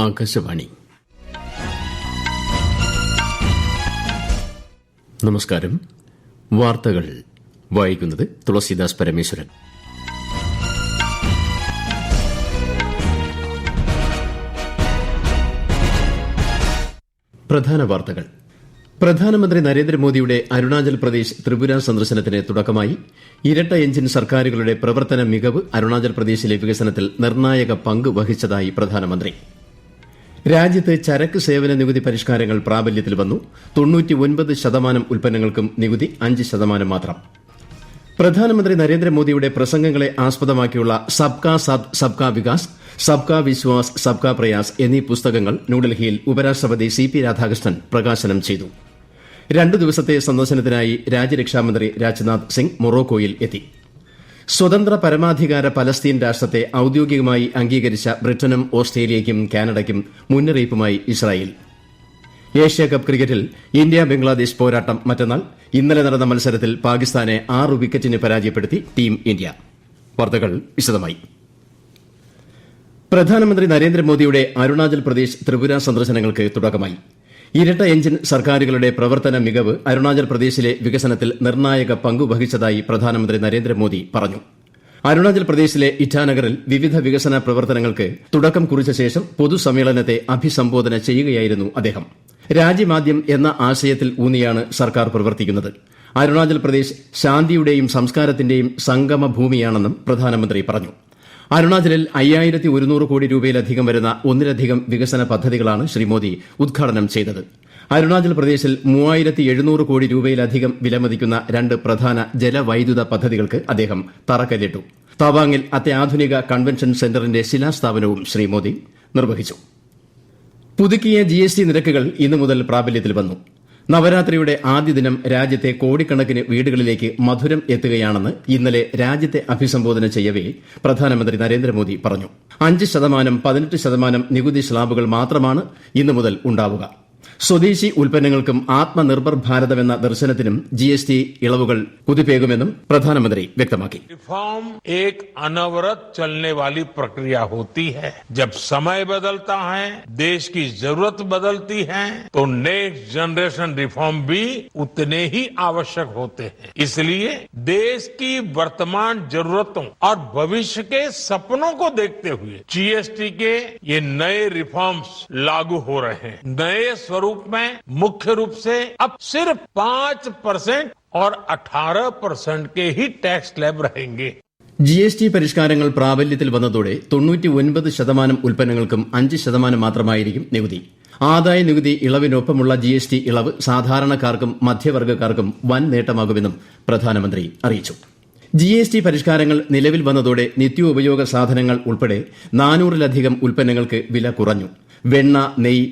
ആകാശവാണി. നമസ്കാരം. വാർത്തകൾ വായിക്കുന്നത് തുളസീദാസ് പരമേശ്വരൻ. പ്രധാന വാർത്തകൾ. പ്രധാനമന്ത്രി നരേന്ദ്രമോദിയുടെ അരുണാചൽ പ്രദേശ് ത്രിപുര സന്ദർശനത്തിന് തുടക്കമായി. ഇരട്ട എഞ്ചിൻ സർക്കാരുകളുടെ പ്രവർത്തന മികവ് അരുണാചൽ പ്രദേശിലെ വികസനത്തിൽ നിർണായക പങ്ക് വഹിച്ചതായി പ്രധാനമന്ത്രി. രാജ്യത്ത് ചരക്ക് സേവന നികുതി പരിഷ്കാരങ്ങൾ പ്രാബല്യത്തിൽ വന്നു. 99% ഉൽപ്പന്നങ്ങൾക്കും നികുതി 5% മാത്രം. പ്രധാനമന്ത്രി നരേന്ദ്രമോദിയുടെ പ്രസംഗങ്ങളെ ആസ്പദമാക്കിയുള്ള സബ്കാ സാത്ത് സബ്കാ വികാസ്, സബ്കാ വിശ്വാസ് സബ്കാ പ്രയാസ് എന്നീ പുസ്തകങ്ങൾ ന്യൂഡൽഹിയിൽ ഉപരാഷ്ട്രപതി CP രാധാകൃഷ്ണൻ പ്രകാശനം ചെയ്തു. 2 ദിവസത്തെ സന്ദർശനത്തിനായി രാജ്യരക്ഷാമന്ത്രി രാജ്നാഥ് സിംഗ് മൊറോക്കോയിൽ എത്തി. സ്വതന്ത്ര പരമാധികാര പലസ്തീൻ രാഷ്ട്രത്തെ ഔദ്യോഗികമായി അംഗീകരിച്ച ബ്രിട്ടനും ഓസ്ട്രേലിയയ്ക്കും കാനഡയ്ക്കും മുന്നറിയിപ്പുമായി ഇസ്രായേൽ. ഏഷ്യാകപ്പ് ക്രിക്കറ്റിൽ ഇന്ത്യ ബംഗ്ലാദേശ് പോരാട്ടം മറ്റന്നാൾ. ഇന്നലെ നടന്ന മത്സരത്തിൽ പാകിസ്ഥാനെ 6 വിക്കറ്റിന് പരാജയപ്പെടുത്തി ടീം ഇന്ത്യ. വാർത്തകൾ വിശദമായി. പ്രധാനമന്ത്രി നരേന്ദ്രമോദിയുടെ അരുണാചൽ പ്രദേശ് ത്രിപുര സന്ദർശനങ്ങൾക്ക് തുടക്കമായി. ഇരട്ട എഞ്ചിൻ സർക്കാരുകളുടെ പ്രവർത്തന മികവ് അരുണാചൽ പ്രദേശിലെ വികസനത്തിൽ നിർണായക പങ്കു വഹിച്ചതായി പ്രധാനമന്ത്രി നരേന്ദ്രമോദി പറഞ്ഞു. അരുണാചൽ പ്രദേശിലെ ഇറ്റാനഗറിൽ വിവിധ വികസന പ്രവർത്തനങ്ങൾക്ക് തുടക്കം കുറിച്ച ശേഷം പൊതുസമ്മേളനത്തെ അഭിസംബോധന ചെയ്യുകയായിരുന്നു അദ്ദേഹം. രാജ്യമാദ്യം എന്ന ആശയത്തിൽ ഊന്നിയാണ് സർക്കാർ പ്രവർത്തിക്കുന്നത്. അരുണാചൽ പ്രദേശ് ശാന്തിയുടെയും സംസ്കാരത്തിന്റെയും സംഗമഭൂമിയാണെന്നും പ്രധാനമന്ത്രി പറഞ്ഞു. അരുണാചലിൽ 5100 കോടി രൂപയിലധികം വരുന്ന ഒന്നിലധികം വികസന പദ്ധതികളാണ് ശ്രീ മോദി ഉദ്ഘാടനം ചെയ്തത്. അരുണാചൽ പ്രദേശിൽ 3700 കോടി രൂപയിലധികം വിലമതിക്കുന്ന 2 പ്രധാന ജലവൈദ്യുത പദ്ധതികൾക്ക് അദ്ദേഹം തറക്കല്ലിട്ടു. തവാങ്ങിൽ അത്യാധുനിക കൺവെൻഷൻ സെന്ററിന്റെ ശിലാസ്ഥാപനവും ശ്രീ മോദി നിർവഹിച്ചു. പുതുക്കിയ GST നിരക്കുകൾ ഇന്നു മുതൽ പ്രാബല്യത്തിൽ വന്നു. നവരാത്രിയുടെ ആദ്യ ദിനം രാജ്യത്തെ കോടിക്കണക്കിന് വീടുകളിലേക്ക് മധുരം എത്തുകയാണെന്ന് ഇന്നലെ രാജ്യത്തെ അഭിസംബോധന ചെയ്യവേ പ്രധാനമന്ത്രി നരേന്ദ്രമോദി പറഞ്ഞു. 5%, 18% നികുതി സ്ലാബുകൾ മാത്രമാണ് ഇന്നു മുതൽ ഉണ്ടാവുക. സ്വദേശി ഉൽപ്പന്നങ്ങൾക്കും ആത്മനിർഭർ ഭാരതമെന്ന ദർശനത്തിനും GST ഇളവുകൾ കുതിപ്പേകുമെന്നും പ്രധാനമന്ത്രി വ്യക്തമാക്കി. रिफॉर्म एक अनवरत चलने वाली प्रक्रिया होती है. जब समय बदलता है, देश की जरूरत बदलती है, तो नेक्स्ट जनरेशन रिफॉर्म भी उतने ही आवश्यक होते हैं. इसलिए देश की वर्तमान जरूरतों और भविष्य के सपनों को देखते हुए GST के ये नए रिफॉर्म्स लागू हो रहे हैं. नए स्वरूप में मुख्य रूप से अब सिर्फ 5% और 18% के ही टैक्स स्लैब रहेंगे. GST പരിഷ്കാരങ്ങൾ പ്രാബല്യത്തിൽ വന്നതോടെ 99% ഉൽപ്പന്നങ്ങൾക്കും 5% മാത്രമായിരിക്കും നികുതി. ആദായ നികുതി ഇളവിനൊപ്പമുള്ള GST ഇളവ് സാധാരണക്കാർക്കും മധ്യവർഗ്ഗക്കാർക്കും വൻ നേട്ടമാകുമെന്നും പ്രധാനമന്ത്രി അറിയിച്ചു. GST പരിഷ്കാരങ്ങൾ നിലവിൽ വന്നതോടെ നിത്യോപയോഗ സാധനങ്ങൾ ഉൾപ്പെടെ 400-ലധികം ഉൽപ്പന്നങ്ങൾക്ക് വില കുറഞ്ഞു. വെണ്ണ, നെയ്,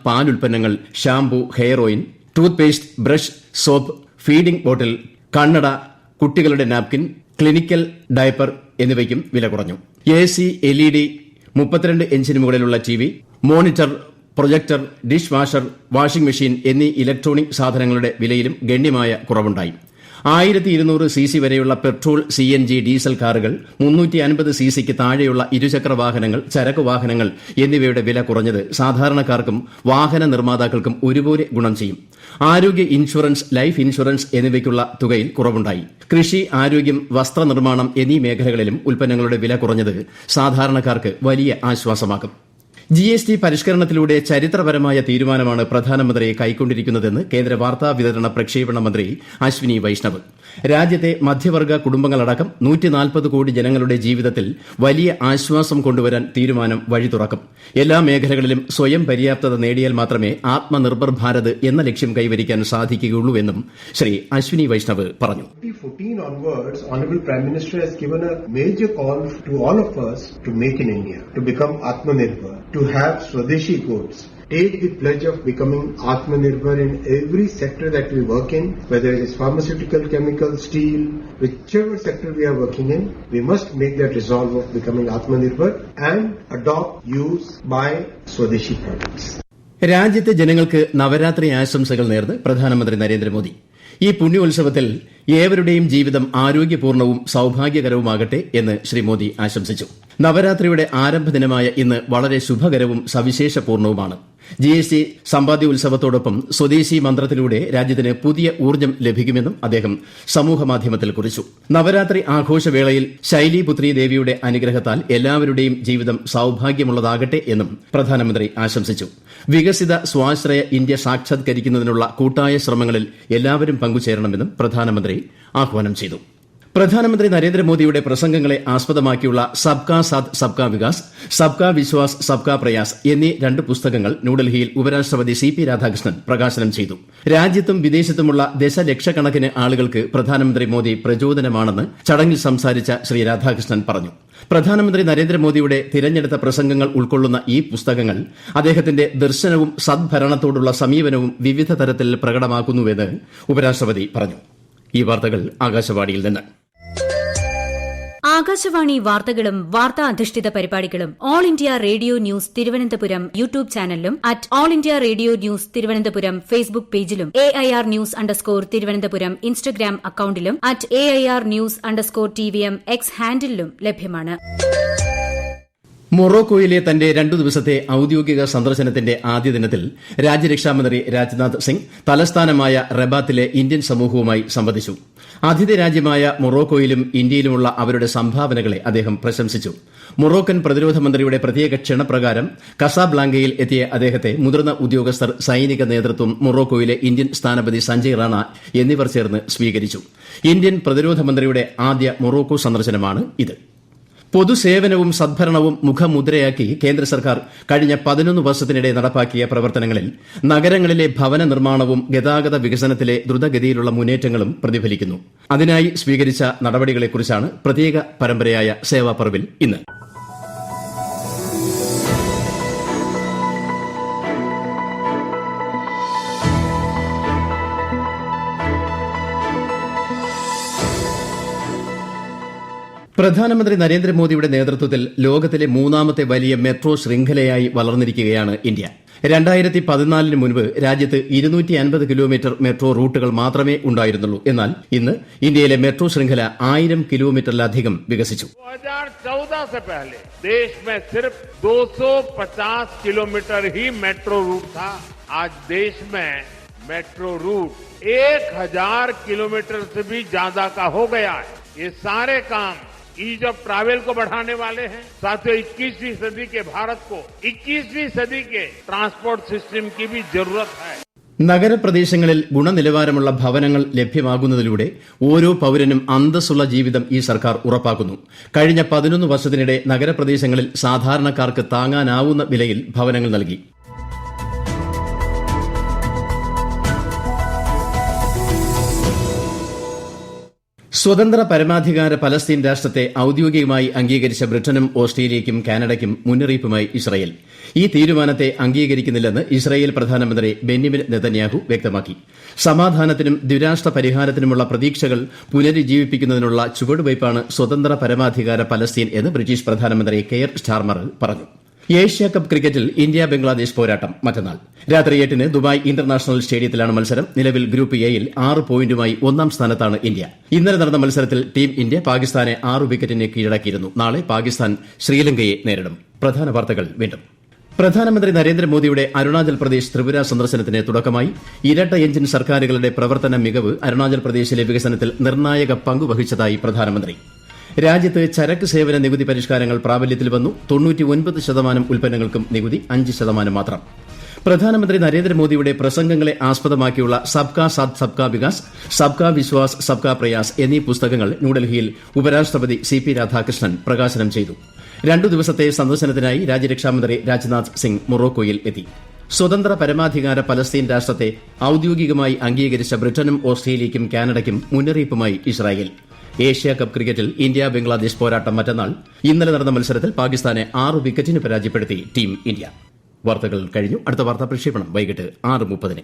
പാലുൽപ്പന്നങ്ങൾ, shampoo, hair oil, toothpaste, brush, soap, feeding bottle, കണ്ണട, കുട്ടികളുടെ നാപ്കിൻ, ക്ലിനിക്കൽ ഡയപ്പർ എന്നിവയ്ക്കും വില കുറഞ്ഞു. AC, LED, 32 ഇഞ്ചിന് മുകളിലുള്ള TV, monitor, projector, dish washer, washing machine എന്നീ ഇലക്ട്രോണിക് സാധനങ്ങളുടെ വിലയിലും ഗണ്യമായ കുറവുണ്ടായി. 1200 cc വരെയുള്ള പെട്രോൾ, CNG, ഡീസൽ കാറുകൾ, 350 cc താഴെയുള്ള ഇരുചക്ര വാഹനങ്ങൾ, ചരക്ക് വാഹനങ്ങൾ എന്നിവയുടെ വില കുറഞ്ഞത് സാധാരണക്കാർക്കും വാഹന നിർമ്മാതാക്കൾക്കും ഒരുപോലെ ഗുണം ചെയ്യും. ആരോഗ്യ ഇൻഷുറൻസ്, ലൈഫ് ഇൻഷുറൻസ് എന്നിവയ്ക്കുള്ള തുകയിൽ കുറവുണ്ടായി. കൃഷി, ആരോഗ്യം, വസ്ത്രനിർമ്മാണം എന്നീ മേഖലകളിലും ഉൽപ്പന്നങ്ങളുടെ വില കുറഞ്ഞത് സാധാരണക്കാർക്ക് വലിയ ആശ്വാസമാകും. GST പരിഷ്കരണത്തിലൂടെ ചരിത്രപരമായ തീരുമാനമാണ് പ്രധാനമന്ത്രി കൈക്കൊണ്ടിരിക്കുന്നതെന്ന് കേന്ദ്ര വാർത്താ വിതരണ പ്രക്ഷേപണ മന്ത്രി അശ്വിനി വൈഷ്ണവ്. രാജ്യത്തെ മധ്യവർഗ്ഗ കുടുംബങ്ങളടക്കം 140 കോടി ജനങ്ങളുടെ ജീവിതത്തിൽ വലിയ ആശ്വാസം കൊണ്ടുവരാൻ തീരുമാനം വഴി തുറക്കും. എല്ലാ മേഖലകളിലും സ്വയം പര്യാപ്തത നേടിയാൽ മാത്രമേ ആത്മനിർഭർ ഭാരത് എന്ന ലക്ഷ്യം കൈവരിക്കാൻ സാധിക്കുകയുള്ളൂവെന്നും ശ്രീ അശ്വിനി വൈഷ്ണവ് പറഞ്ഞു. 2014 onwards, Honorable Prime Minister has given a major call to all of us to make in India, to become Atmanirbhar, to have Swadeshi goods. Take the pledge of becoming Atmanirbhar in every sector that we work in, whether it is pharmaceutical, chemical, steel, whichever sector we are working in, we must make that resolve of becoming Atmanirbhar and adopt, use, buy Swadeshi products. രാജ്യത്തെ ജനങ്ങൾക്ക് നവരാത്രി ആശംസകൾ നേർന്ന് പ്രധാനമന്ത്രി നരേന്ദ്രമോദി. ഈ പുണ്യോത്സവത്തിൽ ഏവരുടെയും ജീവിതം ആരോഗ്യപൂർണവും സൌഭാഗ്യകരവുമാകട്ടെ എന്ന് ശ്രീ മോദി ആശംസിച്ചു. നവരാത്രിയുടെ ആരംഭ ദിനമായ ഇന്ന് വളരെ ശുഭകരവും സവിശേഷപൂർണവുമാണ്. GST സമ്പാദ്യോത്സവത്തോടൊപ്പം സ്വദേശി മന്ത്രത്തിലൂടെ രാജ്യത്തിന് പുതിയ ഊർജ്ജം ലഭിക്കുമെന്നും അദ്ദേഹം സമൂഹമാധ്യമത്തിൽ കുറിച്ചു. നവരാത്രി ആഘോഷവേളയിൽ ശൈലീപുത്രി ദേവിയുടെ അനുഗ്രഹത്താൽ എല്ലാവരുടെയും ജീവിതം സൌഭാഗ്യമുള്ളതാകട്ടെ എന്നും പ്രധാനമന്ത്രി ആശംസിച്ചു. വികസിത സ്വാശ്രയ ഇന്ത്യ സാക്ഷാത്കരിക്കുന്നതിനുള്ള കൂട്ടായ ശ്രമങ്ങളിൽ എല്ലാവരും പങ്കുചേരണമെന്നും പ്രധാനമന്ത്രി ആഹ്വാനം ചെയ്തു. പ്രധാനമന്ത്രി നരേന്ദ്രമോദിയുടെ പ്രസംഗങ്ങളെ ആസ്പദമാക്കിയുള്ള സബ്കാ സാത്ത് സബ്കാ വികാസ്, സബ്കാ വിശ്വാസ് സബ്കാ പ്രയാസ് എന്നീ 2 പുസ്തകങ്ങൾ ന്യൂഡൽഹിയിൽ ഉപരാഷ്ട്രപതി CP രാധാകൃഷ്ണൻ പ്രകാശനം ചെയ്തു. രാജ്യത്തും വിദേശത്തുമുള്ള ദശലക്ഷക്കണക്കിന് ആളുകൾക്ക് പ്രധാനമന്ത്രി മോദി പ്രചോദനമാണെന്ന് ചടങ്ങിൽ സംസാരിച്ച ശ്രീ രാധാകൃഷ്ണൻ പറഞ്ഞു. പ്രധാനമന്ത്രി നരേന്ദ്രമോദിയുടെ തിരഞ്ഞെടുത്ത പ്രസംഗങ്ങൾ ഉൾക്കൊള്ളുന്ന ഈ പുസ്തകങ്ങൾ അദ്ദേഹത്തിന്റെ ദർശനവും സദ്ഭരണത്തോടുള്ള സമീപനവും വിവിധ തരത്തിൽ പ്രകടമാക്കുന്നുവെന്ന് ഉപരാഷ്ട്രപതി പറഞ്ഞു. ഈ വാർത്തകൾ ആകാശവാണിയിൽ നിന്ന്. ആകാശവാണി വാർത്തകളും വാർത്താ അധിഷ്ഠിത പരിപാടികളും all India radio news Thiruvananthapuram YouTube ചാനലിലും @all India radio news Thiruvananthapuram Facebook പേജിലും AIR ന്യൂസ് _തിരുവനന്തപുരം ഇൻസ്റ്റഗ്രാം അക്കൌണ്ടിലും @AIR ന്യൂസ് _TVM X ഹാൻഡിലും ലഭ്യമാണ്. മൊറോക്കോയിലെ തന്റെ 2 ദിവസത്തെ ഔദ്യോഗിക സന്ദർശനത്തിന്റെ ആദ്യ ദിനത്തിൽ രാജ്യരക്ഷാമന്ത്രി രാജ്നാഥ് സിംഗ് തലസ്ഥാനമായ റബാത്തിലെ ഇന്ത്യൻ സമൂഹവുമായി സംവദിച്ചു. അതിഥി രാജ്യമായ മൊറോക്കോയിലും ഇന്ത്യയിലുമുള്ള അവരുടെ സംഭാവനകളെ അദ്ദേഹം പ്രശംസിച്ചു. മൊറോക്കൻ പ്രതിരോധ മന്ത്രിയുടെ പ്രത്യേക ക്ഷണപ്രകാരം കസാബ്ലാങ്കയിൽ എത്തിയ അദ്ദേഹത്തെ മുതിർന്ന ഉദ്യോഗസ്ഥർ, സൈനിക നേതൃത്വം, മൊറോക്കോയിലെ ഇന്ത്യൻ സ്ഥാനപതി സഞ്ജയ് റാണ എന്നിവർ ചേർന്ന് സ്വീകരിച്ചു. ഇന്ത്യൻ പ്രതിരോധ മന്ത്രിയുടെ ആദ്യ മൊറോക്കോ സന്ദർശനമാണ് ഇത്. പൊതുസേവനവും സദ്ഭരണവും മുഖമുദ്രയാക്കി കേന്ദ്ര സർക്കാർ കഴിഞ്ഞ 11 വർഷത്തിനിടെ നടപ്പാക്കിയ പ്രവർത്തനങ്ങളിൽ നഗരങ്ങളിലെ ഭവന നിർമ്മാണവും ഗതാഗത വികസനത്തിലെ ദ്രുതഗതിയിലുള്ള മുന്നേറ്റങ്ങളും പ്രതിഫലിക്കുന്നു. അതിനായി സ്വീകരിച്ച നടപടികളെക്കുറിച്ചാണ് പ്രത്യേക പരമ്പരയായ സേവാപർവിൽ ഇന്ന്. പ്രധാനമന്ത്രി നരേന്ദ്രമോദിയുടെ നേതൃത്വത്തിൽ ലോകത്തിലെ 3ാമത്തെ വലിയ മെട്രോ ശൃംഖലയായി വളർന്നിരിക്കുകയാണ് ഇന്ത്യ. 2014 മുൻപ് രാജ്യത്ത് 250 കിലോമീറ്റർ മെട്രോ റൂട്ടുകൾ മാത്രമേ ഉണ്ടായിരുന്നുള്ളൂ. എന്നാൽ ഇന്ന് ഇന്ത്യയിലെ മെട്രോ ശൃംഖല 1000 കിലോമീറ്ററിലധികം വികസിച്ചു. 2014 से पहले देश में सिर्फ 250 किलोमीटर ही मेट्रो रूट था. आज देश में मेट्रो रूट 1000 किलोमीटर से भी ज्यादा का हो गया है. ये सारे काम ईज ऑफ ट्रैवल को बढ़ाने वाले हैं. साथियों, 21वीं सदी के भारत को 21वीं सदी के ट्रांसपोर्ट सिस्टम की भी जरूरत है. നഗരപ്രദേശങ്ങളിൽ ഗുണനിലവാരമുള്ള ഭവനങ്ങൾ ലഭ്യമാകുന്നതിലൂടെ ഓരോ പൌരനും അന്തസ്സുള്ള ജീവിതം ഈ സർക്കാർ ഉറപ്പാക്കുന്നു. കഴിഞ്ഞ 11 വർഷത്തിനിടെ നഗരപ്രദേശങ്ങളിൽ സാധാരണക്കാർക്ക് താങ്ങാനാവുന്ന വിലയിൽ ഭവനങ്ങൾ നൽകി. സ്വതന്ത്ര പരമാധികാര പലസ്തീൻ രാഷ്ട്രത്തെ ഔദ്യോഗികമായി അംഗീകരിച്ച ബ്രിട്ടനും ഓസ്ട്രേലിയയ്ക്കും കാനഡയ്ക്കും മുന്നറിയിപ്പുമായി ഇസ്രയേൽ. ഈ തീരുമാനത്തെ അംഗീകരിക്കുന്നില്ലെന്ന് ഇസ്രയേൽ പ്രധാനമന്ത്രി ബെന്യാമിൻ നെതന്യാഹു വ്യക്തമാക്കി. സമാധാനത്തിനും ദ്വിരാഷ്ട്ര പരിഹാരത്തിനുമുള്ള പ്രതീക്ഷകൾ പുനരുജ്ജീവിപ്പിക്കുന്നതിനുള്ള ചുവടുവയ്പ്പാണ് സ്വതന്ത്ര പരമാധികാര പലസ്തീൻ എന്ന് ബ്രിട്ടീഷ് പ്രധാനമന്ത്രി കെയർ സ്റ്റാർമർ പറഞ്ഞു. ഏഷ്യ കപ്പ് ക്രിക്കറ്റിൽ ഇന്ത്യ ബംഗ്ലാദേശ് പോരാട്ടം മറ്റന്നാൾ രാത്രി 8-ന് ദുബായ് ഇന്റർനാഷണൽ സ്റ്റേഡിയത്തിലാണ് മത്സരം. നിലവിൽ ഗ്രൂപ്പ് എയിൽ 6 പോയിന്റുമായി 1ാം സ്ഥാനത്താണ് ഇന്ത്യ. ഇന്നലെ നടന്ന മത്സരത്തിൽ ടീം ഇന്ത്യ പാകിസ്ഥാനെ 6 വിക്കറ്റിന് കീഴടക്കിയിരുന്നു. നാളെ പാകിസ്ഥാൻ ശ്രീലങ്കയെ നേരിടും. പ്രധാന വാർത്തകൾ വീണ്ടും. പ്രധാനമന്ത്രി നരേന്ദ്രമോദിയുടെ അരുണാചൽ പ്രദേശ് ത്രിപുര സന്ദർശനത്തിന് തുടക്കമായി. ഇരട്ട എഞ്ചിൻ സർക്കാരുകളുടെ പ്രവർത്തന മികവ് അരുണാചൽ പ്രദേശിലെ വികസനത്തിൽ നിർണായക പങ്കുവഹിച്ചതായി പ്രധാനമന്ത്രി. രാജ്യത്ത് ചരക്ക് സേവന നികുതി പരിഷ്കാരങ്ങൾ പ്രാബല്യത്തിൽ വന്നു. 99% ഉൽപ്പന്നങ്ങൾക്കും നികുതി 5% മാത്രം. പ്രധാനമന്ത്രി നരേന്ദ്രമോദിയുടെ പ്രസംഗങ്ങളെ ആസ്പദമാക്കിയുള്ള സബ്കാ സാത്ത് സബ്കാ വികാസ്, സബ്കാ വിശ്വാസ് സബ്കാ പ്രയാസ് എന്നീ പുസ്തകങ്ങൾ ന്യൂഡൽഹിയിൽ ഉപരാഷ്ട്രപതി CP രാധാകൃഷ്ണൻ പ്രകാശനം ചെയ്തു. 2 ദിവസത്തെ സന്ദർശനത്തിനായി രാജ്യരക്ഷാമന്ത്രി രാജ്നാഥ് സിംഗ് മൊറോക്കോയിൽ എത്തി. സ്വതന്ത്ര പരമാധികാര പലസ്തീൻ രാഷ്ട്രത്തെ ഔദ്യോഗികമായി അംഗീകരിച്ച ബ്രിട്ടനും ഓസ്ട്രേലിയയ്ക്കും കാനഡയ്ക്കും മുന്നറിയിപ്പുമായി ഇസ്രായേൽ. ഏഷ്യ കപ്പ് ക്രിക്കറ്റിൽ ഇന്ത്യ ബംഗ്ലാദേശ് പോരാട്ടം മറ്റന്നാൾ. ഇന്നലെ നടന്ന മത്സരത്തിൽ പാകിസ്ഥാനെ 6 വിക്കറ്റിന് പരാജയപ്പെടുത്തി ടീം ഇന്ത്യ. വാർത്തകൾ കഴിഞ്ഞു. അടുത്ത വാർത്താ പ്രക്ഷേപണം വൈകിട്ട് 6:30-ന്.